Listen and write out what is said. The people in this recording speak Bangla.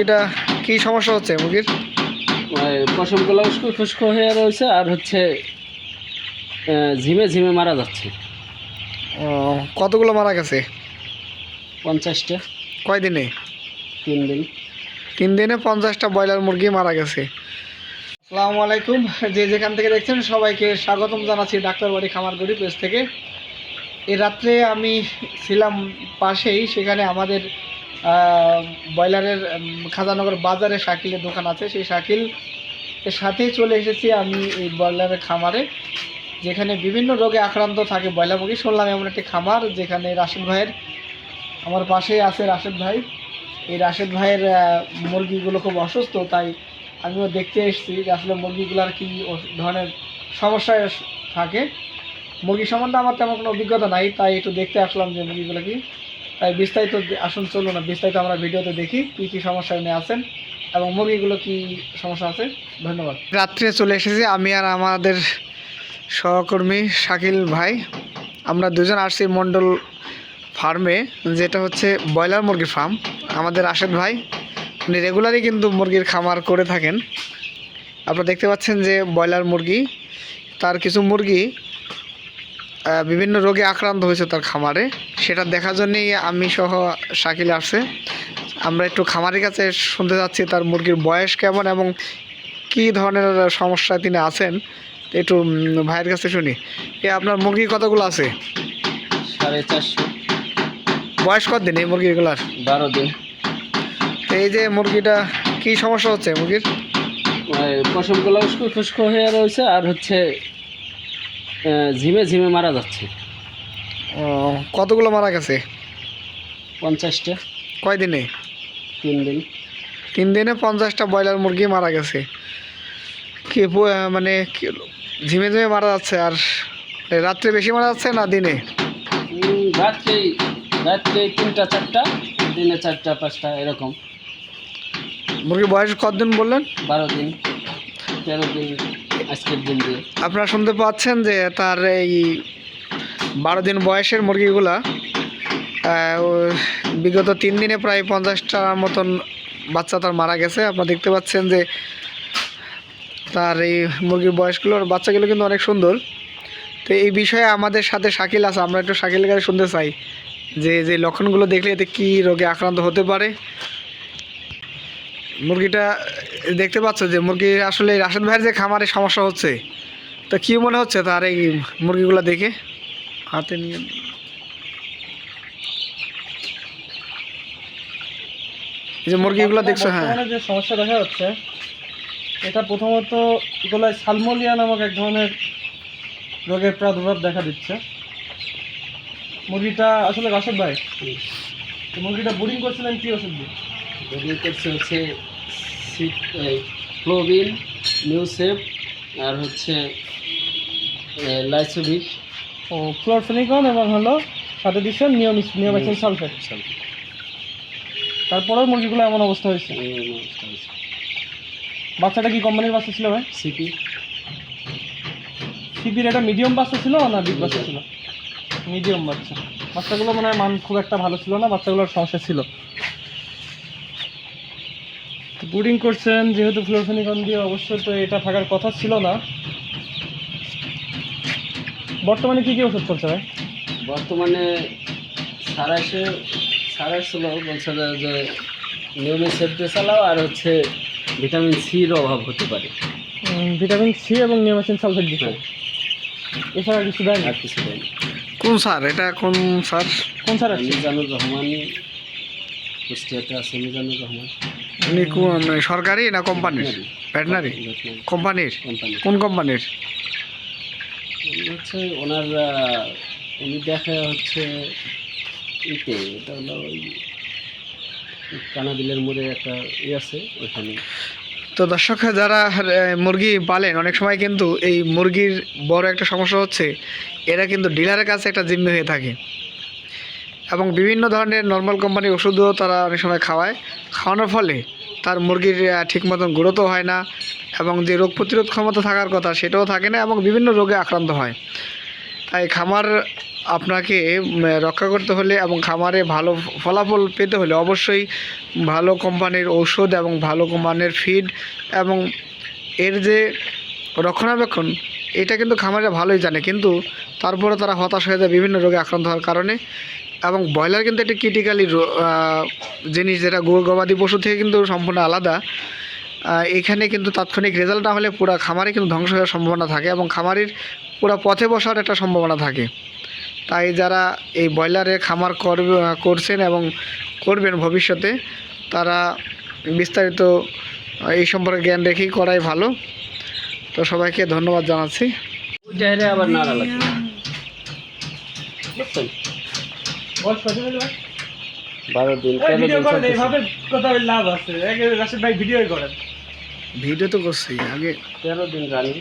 এটা কি সমস্যা হচ্ছে মুরগির? পশমগুলো উস্কো খুস্কো হয়ে রয়েছে আর হচ্ছে ঝিমে ঝিমে মারা যাচ্ছে। ও, কতগুলো মারা গেছে? 50টা। কয়দিনে? 3 দিন। 3 দিনে 50টা ব্রয়লার মুরগি মারা গেছে। আসসালামু আলাইকুম, যে যেখান থেকে দেখছেন সবাইকে স্বাগতম জানাচ্ছি ডাক্তার বাড়ি খামারগড়ি পেজ থেকে। এই রাত্রে আমি ছিলাম পাশেই, সেখানে আমাদের ব্রয়লারের খাজানগর বাজারে শাকিলের দোকান আছে, সেই শাকিল এর সাথেই চলে এসেছি আমি এই ব্রয়লারের খামারে, যেখানে বিভিন্ন রোগে আক্রান্ত থাকে ব্রয়লার মুরগি। শুনলাম এমন একটি খামার যেখানে রাশেদ ভাইয়ের, আমার পাশেই আছে রাশেদ ভাই। এই রাশেদ ভাইয়ের মুরগিগুলো খুব অসুস্থ, তাই আমিও দেখতে এসেছি যে আসলে মুরগিগুলোর কী ধরনের সমস্যায় থাকে। মুরগি সম্বন্ধে আমার তেমন কোনো অভিজ্ঞতা নাই, তাই একটু দেখতে আসলাম যে মুরগিগুলো কি। তাই বিস্তারিত আসুন চলুন না, বিস্তারিত আমরা ভিডিওতে দেখি কী কী সমস্যা নিয়ে আছেন এবং মুরগিগুলো কি সমস্যা আছে। ধন্যবাদ। রাত্রে চলে এসেছি আমি আর আমাদের সহকর্মী শাকিল ভাই, আমরা দুজন আসছি মণ্ডল ফার্মে, যেটা হচ্ছে ব্রয়লার মুরগির ফার্ম। আমাদের রাশেদ ভাই উনি রেগুলারই কিন্তু মুরগির খামার করে থাকেন। আপনারা দেখতে পাচ্ছেন যে ব্রয়লার মুরগি, তার কিছু মুরগি বিভিন্ন রোগে আক্রান্ত হয়েছে তার খামারে, সেটা দেখার জন্যই আমি সহ শাকিল আসছে। আমরা একটু খামারের কাছে শুনতে যাচ্ছি তার মুরগির বয়স কেমন এবং কী ধরনের সমস্যায় তিনি আছেন। একটু ভাইয়ের কাছে শুনি। আপনার মুরগি কতগুলো আছে? 450। বয়স কত দিন এই মুরগিগুলার? 12 দিন। এই যে মুরগিটা কি সমস্যা হচ্ছে মুরগির? পশমগুলো উস্কো খুস্কো হয়ে রয়েছে আর হচ্ছে ঝিমে ঝিমে মারা যাচ্ছে। ও, কতগুলো মারা গেছে? 50টা। কয়দিনে? 3 দিন। 3 দিনে 50টা ব্রয়লার মুরগি মারা গেছে। কি মানে ঝিমে ঝিমে মারা যাচ্ছে? আর রাত্রে বেশি মারা যাচ্ছে না দিনে? রাত্রে 3টা 4টা, দিনে 4টা 5টা এরকম। মুরগির বয়স কতদিন বললেন? 12 দিন 13 দিন আজকের দিন দিয়ে। আপনারা শুনতে পাচ্ছেন যে তার এই 12 দিন বয়সের মুরগিগুলা বিগত 3 দিনে প্রায় 50টার মতন বাচ্চা তার মারা গেছে। আপনারা দেখতে পাচ্ছেন যে তার এই মুরগির বয়সগুলোর বাচ্চাগুলো কিন্তু অনেক সুন্দর। তো এই বিষয়ে আমাদের সাথে শাকিল আছে, আমরা একটু শাকিলের কাছে শুনতে চাই যে যে লক্ষণগুলো দেখলে এতে কী রোগে আক্রান্ত হতে পারে। মুরগিটা দেখতে পাচ্ছ যে মুরগি আসলে রাশেদ ভাইয়ের যে খামারে সমস্যা হচ্ছে, তা কী মনে হচ্ছে তার এই মুরগিগুলো দেখে? হাতে নিয়ে এই যে মুরগিগুলো দেখছো, হ্যাঁ, যে সমস্যা দেখা যাচ্ছে এটা প্রথমত গলায় সালমোনিয়া নামক এক ধরনের রোগের প্রাদুর্ভাব দেখা দিচ্ছে। মুরগিটা আসলে রাশেদ ভাই, মুরগিটা বোর্ডিং করছিলেন কি ওষুধ দিয়ে? বোর্ডিং করছে হচ্ছে ফ্লোবিন, নিউসেপ আর হচ্ছে লাইসোভিক ও ফ্লোরফেনিকন এবং হলো সাথে দিচ্ছেন নিওমেথিন সালফেট। তারপরেও মুরগিগুলো এমন অবস্থা হয়েছে। বাচ্চাটা কি কোম্পানির বাচ্চা ছিল ভাই? সিপি। সিপির এটা মিডিয়াম বাচ্চা ছিল না বিগ বাচ্চা ছিল? মিডিয়াম বাচ্চা। বাচ্চাগুলো মনে হয় মান খুব একটা ভালো ছিল না, বাচ্চাগুলোর সমস্যা ছিল। ব্রিডিং করছেন যেহেতু ফ্লোরফেনিকন দিয়ে, অবশ্যই তো এটা থাকার কথা ছিল না। বর্তমানে কী কী ওষুধ চলছে ভাই? বর্তমানে সারাইছিল বলছে যে নিয়মিত সেফটি চালাও আর হচ্ছে ভিটামিন সির অভাব হতে পারে। ভিটামিন সি এবং নিওমেথিন সালফেট দিচ্ছে, এছাড়া কিছু দেয় না? আর কিছু দেয় না। কোন স্যার এটা? কোন স্যার? কোন স্যার আছে? মিজানুর রহমান, কুষ্টিয়াতে আছে মিজানুর রহমান। উনি সরকারি না কোম্পানির? ভেটেনারি কোম্পানির? কোম্পানি। কোন কোম্পানির? হচ্ছে ওনার উনি দেখা হচ্ছে ইতে, এটা হলো ওই কানাবিলের মোড়ে একটা আছে ওইখানে। তো দর্শক, যারা মুরগি পালেন, অনেক সময় কিন্তু এই মুরগির বড় একটা সমস্যা হচ্ছে এরা কিন্তু ডিলারের কাছে একটা জিম্মি হয়ে থাকে এবং বিভিন্ন ধরনের নর্মাল কোম্পানির ওষুধও তারা অনেক সময় খাওয়ানোর ফলে তার মুরগির ঠিক মতন গ্রোথও হয় না এবং যে রোগ প্রতিরোধ ক্ষমতা থাকার কথা সেটাও থাকে না এবং বিভিন্ন রোগে আক্রান্ত হয়। তাই খামার আপনাকে রক্ষা করতে হলে এবং খামারে ভালো ফলাফল পেতে হলে অবশ্যই ভালো কোম্পানির ঔষধ এবং ভালো কোম্পানির ফিড এবং এর যে রক্ষণাবেক্ষণ এটা কিন্তু খামারে ভালোই জানে, কিন্তু তারপরে তারা হতাশ হয়ে যায় বিভিন্ন রোগে আক্রান্ত হওয়ার কারণে। এবং ব্রয়লার কিন্তু একটি ক্রিটিক্যালি জিনিস, যেটা গবাদি পশু থেকে কিন্তু সম্পূর্ণ আলাদা। এখানে কিন্তু তাৎক্ষণিক রেজাল্ট না হলে পুরো খামারে কিন্তু ধ্বংস হওয়ার সম্ভাবনা থাকে এবং খামারের পুরো পথে বসার একটা সম্ভাবনা থাকে। তাই যারা এই ব্রয়লারের খামার করছেন এবং করবেন ভবিষ্যতে, তারা বিস্তারিত এই সম্পর্কে জ্ঞান রেখেই করাই ভালো। তো সবাইকে ধন্যবাদ জানাচ্ছি। ওই টায়ারে আবার নাড়া লাগবে, বুঝছেন? 12 দিন 13 ভিডিও দিন করেন চলতেছে। এইভাবে কোথাও লাভ আছে, রাশেদ ভাই ভিডিও করেন। ভিডিও তো করছি আগে। 13 দিন রানিং।